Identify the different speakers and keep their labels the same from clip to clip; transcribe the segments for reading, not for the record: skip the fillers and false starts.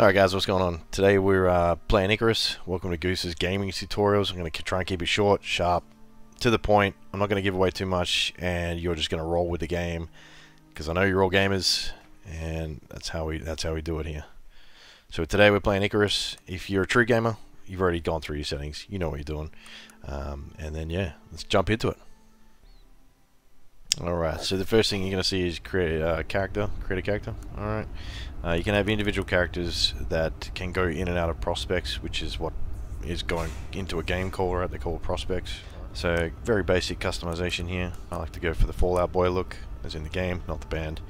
Speaker 1: Alright guys, what's going on? Today we're playing Icarus. Welcome to Goose's gaming tutorials. I'm going to try and keep it short, sharp, to the point. I'm not going to give away too much, and you're just going to roll with the game, because I know you're all gamers, and that's how we do it here. So today we're playing Icarus. If you're a true gamer, you've already gone through your settings. You know what you're doing. And then yeah, let's jump into it. Alright, so the first thing you're going to see is create a character. Alright. You can have individual characters that can go in and out of prospects, which is what is going into a game call, right? They call it prospects. So very basic customization here. I like to go for the Fallout Boy look, as in the game, not the band.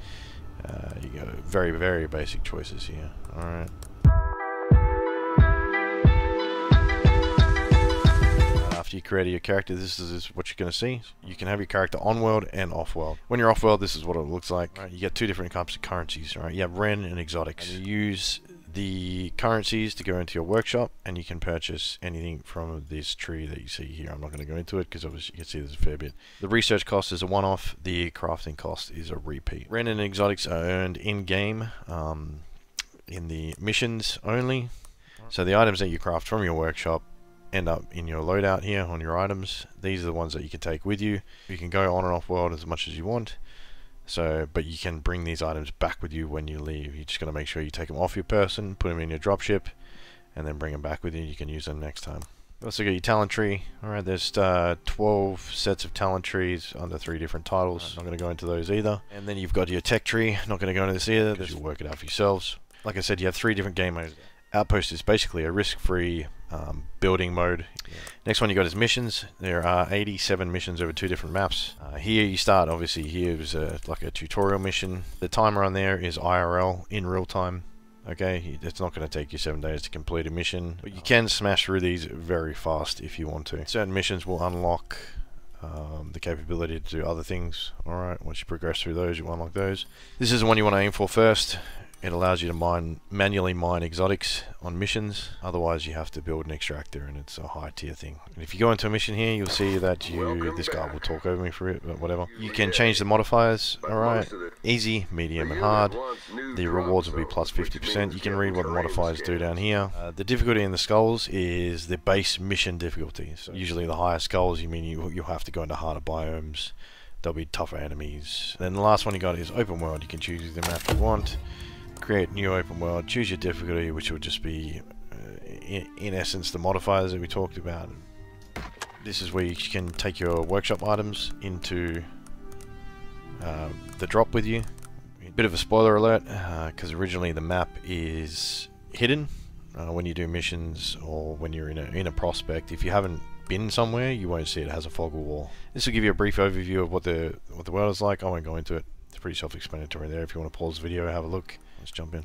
Speaker 1: You go very basic choices here. Alright. After you create your character, this is what you're going to see. You can have your character on-world and off-world. When you're off-world, this is what it looks like. Right, you get two different types of currencies. Right? You have Ren and exotics. And you use the currencies to go into your workshop, and you can purchase anything from this tree that you see here. I'm not going to go into it because obviously you can see there's a fair bit. The research cost is a one-off. The crafting cost is a repeat. Ren and exotics are earned in-game in the missions only. So the items that you craft from your workshop end up in your loadout here on your items. These are the ones that you can take with you. You can go on and off world as much as you want, but you can bring these items back with you when you leave. You just got to make sure you take them off your person, put them in your dropship, and then bring them back with you. You can use them next time. You also got your talent tree. Alright, there's 12 sets of talent trees under 3 different titles. Not going to go into those either. And then you've got your tech tree. Not going to go into this either, because you'll work it out for yourselves. Like I said, you have 3 different game modes. Outpost is basically a risk-free building mode. Next one you got is missions. There are 87 missions over 2 different maps. Here you start, obviously here is like a tutorial mission. The timer on there is IRL, in real time. Okay, it's not going to take you 7 days to complete a mission, but you can smash through these very fast if you want to. Certain missions will unlock the capability to do other things. Alright, once you progress through those, you unlock those. This is the one you want to aim for first. It allows you to manually mine exotics on missions. Otherwise you have to build an extractor, and it's a high tier thing. And if you go into a mission here, you'll see that this guy will talk over me for it, but whatever. You can change the modifiers. Alright, easy, medium and hard. The rewards will be plus 50%. You can read what the modifiers do down here. The difficulty in the skulls is the base mission difficulty. So usually the higher skulls, you mean you'll have to go into harder biomes. There'll be tougher enemies. Then the last one you got is open world. You can choose the map you want. Create new open world, choose your difficulty, which will just be in essence the modifiers that we talked about. This is where you can take your workshop items into the drop with you. Bit of a spoiler alert, because originally the map is hidden when you do missions or when you're in a prospect. If you haven't been somewhere, you won't see it. It has a fog wall. This will give you a brief overview of what the world is like. I won't go into it. It's pretty self-explanatory there. If you want to pause the video, have a look. Let's jump in.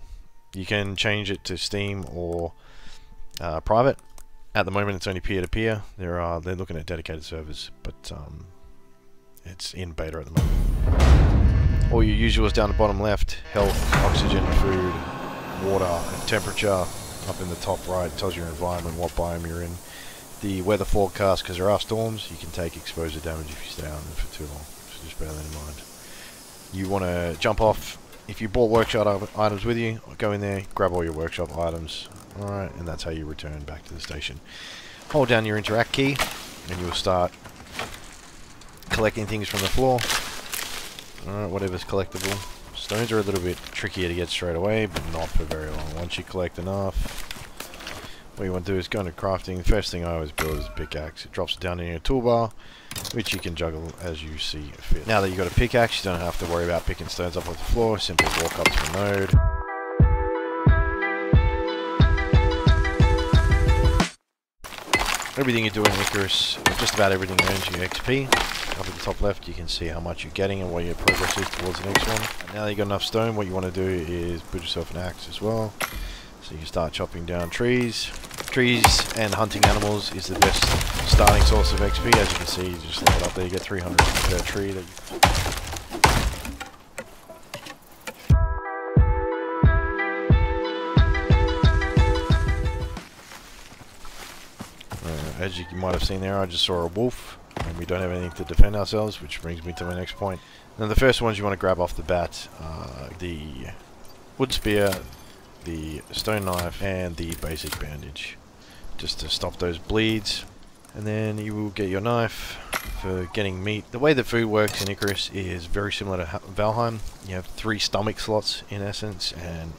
Speaker 1: You can change it to Steam or private. At the moment, it's only peer-to-peer. They're looking at dedicated servers, but it's in beta at the moment. All your usuals down the bottom left: health, oxygen, food, water, and temperature. Up in the top right, tells your environment, what biome you're in. The weather forecast, because there are storms, you can take exposure damage if you stay on them for too long. So just bear that in mind. You want to jump off. If you bought workshop items with you, go in there, grab all your workshop items. Alright, and that's how you return back to the station. Hold down your interact key, and you'll start collecting things from the floor. Alright, whatever's collectible. Stones are a little bit trickier to get straight away, but not for very long. Once you collect enough, what you want to do is go into crafting. The first thing I always build is a pickaxe. It drops it down in your toolbar, which you can juggle as you see fit. Now that you've got a pickaxe, you don't have to worry about picking stones up off the floor. Simply walk up to the node. Everything you do in Icarus, just about everything earns you XP. Up at the top left, you can see how much you're getting and what your progress is towards the next one. And now that you've got enough stone, what you want to do is build yourself an axe as well. So you can start chopping down trees. Trees and hunting animals is the best starting source of XP. As you can see, you just load up there, you get 300 per tree. As you might have seen there, I just saw a wolf, and we don't have anything to defend ourselves, which brings me to my next point. Now the first ones you want to grab off the bat, the wood spear, the stone knife, and the basic bandage, just to stop those bleeds. And then you will get your knife for getting meat. The way the food works in Icarus is very similar to Valheim. You have 3 stomach slots in essence, and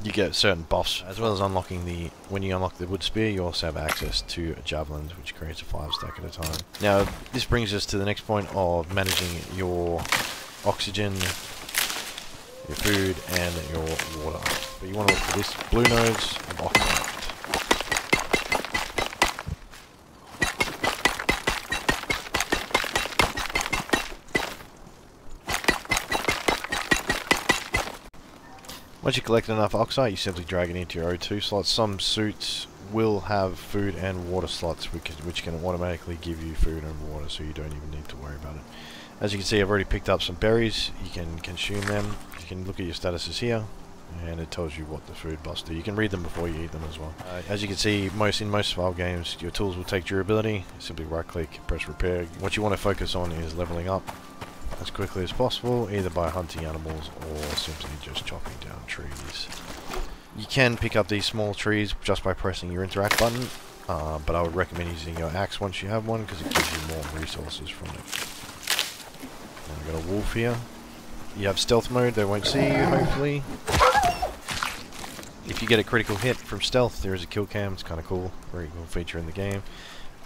Speaker 1: you get certain buffs, as well as unlocking the... When you unlock the wood spear, you also have access to javelins, which creates a 5 stack at a time. Now, this brings us to the next point of managing your oxygen, your food, and your water. But you want to look for this blue nodes of oxygen. Once you collect enough oxide, you simply drag it into your O2 slots. Some suits will have food and water slots, which can automatically give you food and water, so you don't even need to worry about it. As you can see, I've already picked up some berries. You can consume them. You can look at your statuses here, and it tells you what the food buffs do. You can read them before you eat them as well. As you can see, in most survival games, your tools will take durability. Simply right-click, press repair. What you want to focus on is leveling up as quickly as possible, either by hunting animals or simply just chopping down trees. You can pick up these small trees just by pressing your interact button, but I would recommend using your axe once you have one, because it gives you more resources from it. And we've got a wolf here. You have stealth mode, they won't see you, hopefully. If you get a critical hit from stealth, there is a kill cam. It's kind of cool, very cool feature in the game.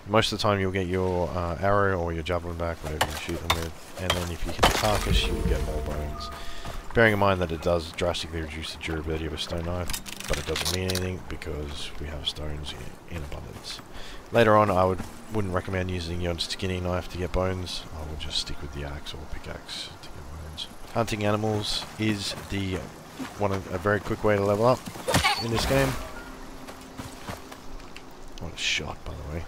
Speaker 1: Most of the time you'll get your arrow or your javelin back, whatever you shoot them with, and then if you hit the carcass, you'll get more bones. Bearing in mind that it does drastically reduce the durability of a stone knife, but it doesn't mean anything because we have stones in abundance. Later on, I wouldn't recommend using your skinning knife to get bones. I would just stick with the axe or pickaxe to get bones. Hunting animals is a very quick way to level up in this game. What a shot, by the way.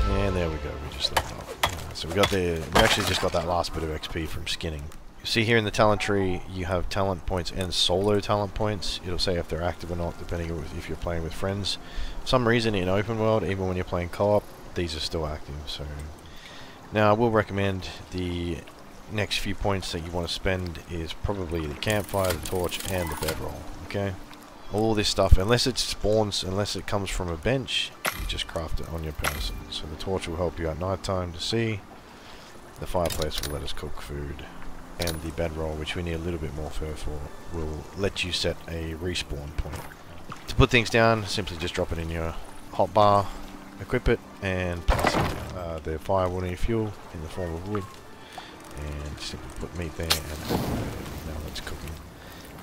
Speaker 1: And there we go, we just leveled up. So we actually just got that last bit of XP from skinning. You see here in the talent tree, you have talent points and solo talent points. It'll say if they're active or not, depending on if you're playing with friends. For some reason in open world, even when you're playing co-op, these are still active. So now I will recommend the next few points that you want to spend is probably the campfire, the torch, and the bedroll. Okay? All this stuff, unless it spawns, unless it comes from a bench, you just craft it on your person. So the torch will help you at night time to see. The fireplace will let us cook food. And the bedroll, which we need a little bit more fur for, will let you set a respawn point. To put things down, simply just drop it in your hotbar, equip it, and place it down. The fire will need fuel in the form of wood. And simply put meat there, and now that's cooking.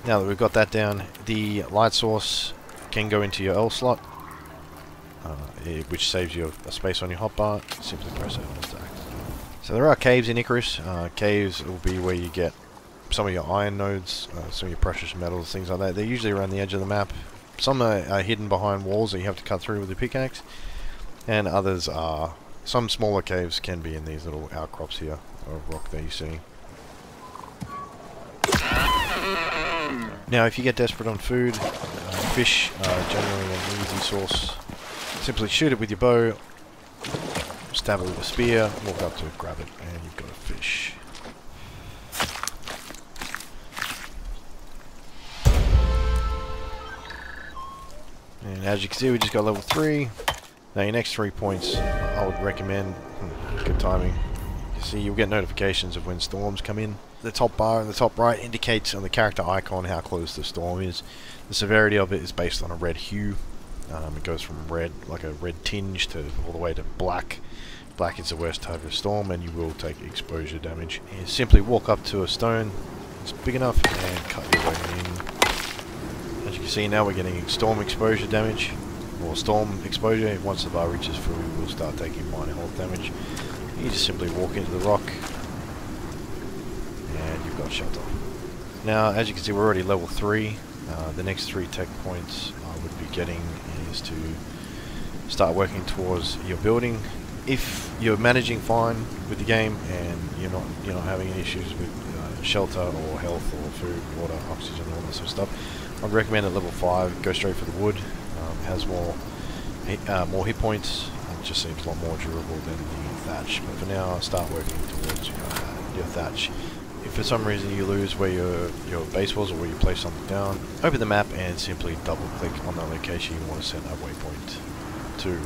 Speaker 1: Now that we've got that down, the light source can go into your L slot, which saves you a space on your hotbar. Simply press it on stack. So there are caves in Icarus. Caves will be where you get some of your iron nodes, some of your precious metals, things like that. They're usually around the edge of the map. Some are hidden behind walls that you have to cut through with a pickaxe, and others are... Some smaller caves can be in these little outcrops here of rock that you see. Now if you get desperate on food, fish are generally an easy source. Simply shoot it with your bow, stab it with a spear, walk up to it, grab it, and you've got a fish. And as you can see, we just got level 3. Now your next 3 points, I would recommend, good timing. You see, you'll get notifications of when storms come in. The top bar in the top right indicates on the character icon how close the storm is. The severity of it is based on a red hue. It goes from red, like a red tinge, to all the way to black. Black is the worst type of storm, and you will take exposure damage. You simply walk up to a stone that's big enough and cut your way in. As you can see, now we're getting storm exposure damage, or storm exposure. Once the bar reaches full, we'll start taking minor health damage. You just simply walk into the rock, and you've got shelter. Now, as you can see, we're already level 3. The next 3 tech points I would be getting is to start working towards your building. If you're managing fine with the game and you're not having any issues with shelter or health or food, water, oxygen, all that sort of stuff, I'd recommend at level 5 go straight for the wood. It has more hit points. It just seems a lot more durable than the thatch. But for now, start working towards your thatch. If for some reason you lose where your base was or where you place something down, open the map and simply double click on the location you want to send that waypoint to.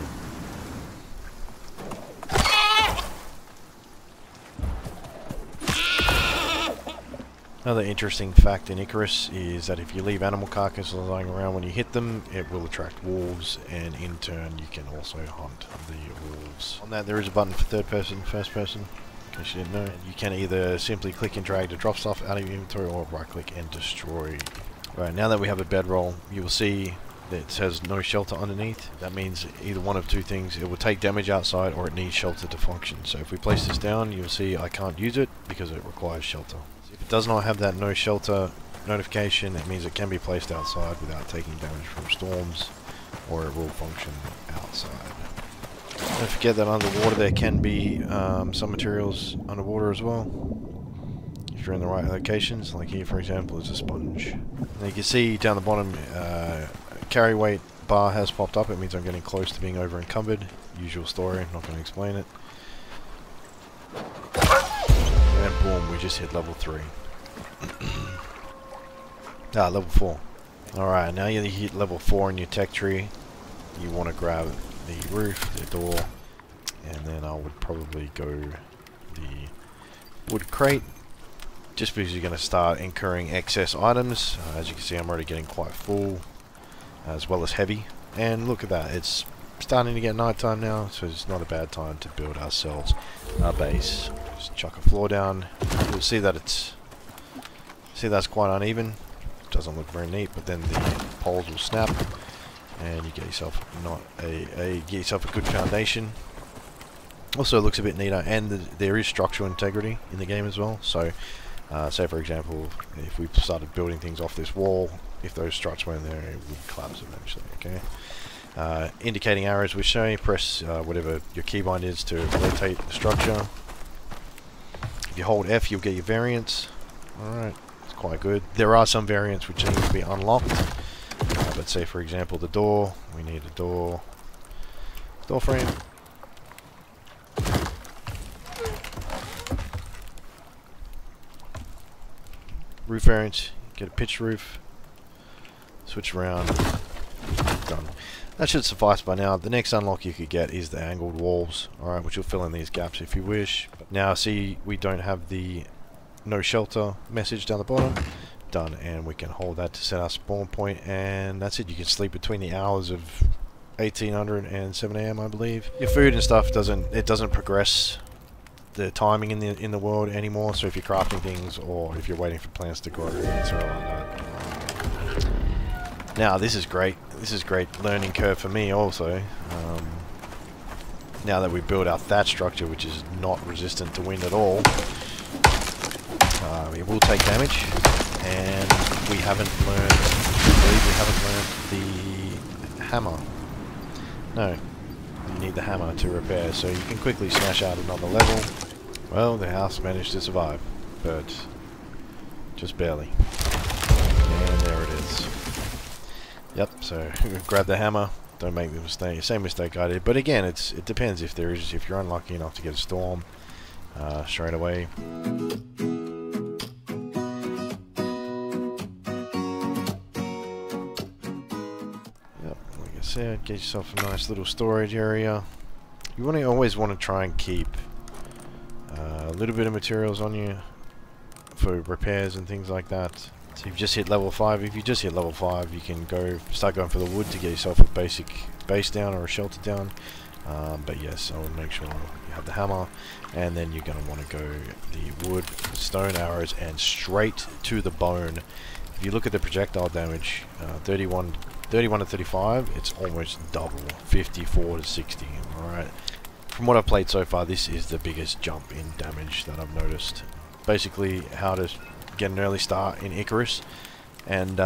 Speaker 1: Another interesting fact in Icarus is that if you leave animal carcasses lying around when you hit them, it will attract wolves, and in turn you can also hunt the wolves. On that there is a button for third person, first person, in case you didn't know. You can either simply click and drag to drop stuff out of your inventory or right click and destroy. Right, now that we have a bedroll, you will see that it says no shelter underneath. That means either one of two things: it will take damage outside or it needs shelter to function. So if we place this down, you'll see I can't use it because it requires shelter. If it does not have that no shelter notification, it means it can be placed outside without taking damage from storms, or it will function outside. Don't forget that underwater there can be some materials underwater as well, if you're in the right locations. Like here for example is a sponge. Now you can see down the bottom carry weight bar has popped up. It means I'm getting close to being over encumbered. Usual story, not going to explain it. And boom, we just hit level 3. Level 4. Alright, now you hit level 4 in your tech tree. You want to grab the roof, the door, and then I would probably go the wood crate, just because you're going to start incurring excess items. As you can see, I'm already getting quite full, as well as heavy. And look at that, it's starting to get nighttime now, so it's not a bad time to build ourselves a base. Just chuck a floor down. You'll see that that's quite uneven. Doesn't look very neat, but then the poles will snap, and you get yourself a good foundation. Also, it looks a bit neater, and there is structural integrity in the game as well. So, say for example, if we started building things off this wall, if those struts weren't there, it would collapse eventually. Okay. Indicating arrows will show you. Press whatever your keybind is to rotate the structure. If you hold F, you'll get your variants. Alright, it's quite good. There are some variants which need to be unlocked. Let's say for example the door. We need a door frame. Roof variants. Get a pitched roof. Switch around. Done. That should suffice by now. The next unlock you could get is the angled walls, alright, which will fill in these gaps if you wish. But now see, we don't have the no shelter message down the bottom. Done, and we can hold that to set our spawn point, and that's it. You can sleep between the hours of 1800 and 7 AM, I believe. Your food and stuff doesn't progress the timing in the world anymore. So if you're crafting things, or if you're waiting for plants to grow, and sort of like that. Now this is great. This is great learning curve for me also. Now that we've built our thatch structure, which is not resistant to wind at all, it will take damage, and we haven't learned. I believe we haven't learned the hammer. No, you need the hammer to repair, so you can quickly smash out another level. Well, the house managed to survive, but just barely. And there it is. Yep, so grab the hammer. Don't make the same mistake I did. But again, it depends if you're unlucky enough to get a storm straight away. Yep, like I said, get yourself a nice little storage area. You always want to try and keep a little bit of materials on you for repairs and things like that. So you've just hit level 5. If you just hit level 5, you can start going for the wood to get yourself a basic base down or a shelter down. But yes, I would make sure you have the hammer, and then you're going to want to go the wood, the stone arrows, and straight to the bone. If you look at the projectile damage, 31 to 35, it's almost double, 54 to 60. Alright. From what I've played so far, this is the biggest jump in damage that I've noticed. Basically, how to get an early start in Icarus and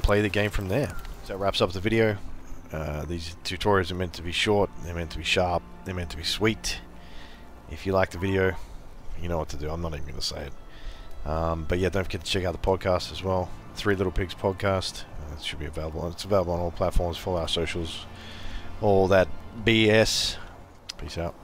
Speaker 1: play the game from there. So that wraps up the video. These tutorials are meant to be short, they're meant to be sharp, they're meant to be sweet. If you like the video, you know what to do. I'm not even going to say it. But yeah, don't forget to check out the podcast as well. Three Little Pigs podcast. It should be available. It's available on all platforms. Follow our socials. All that BS. Peace out.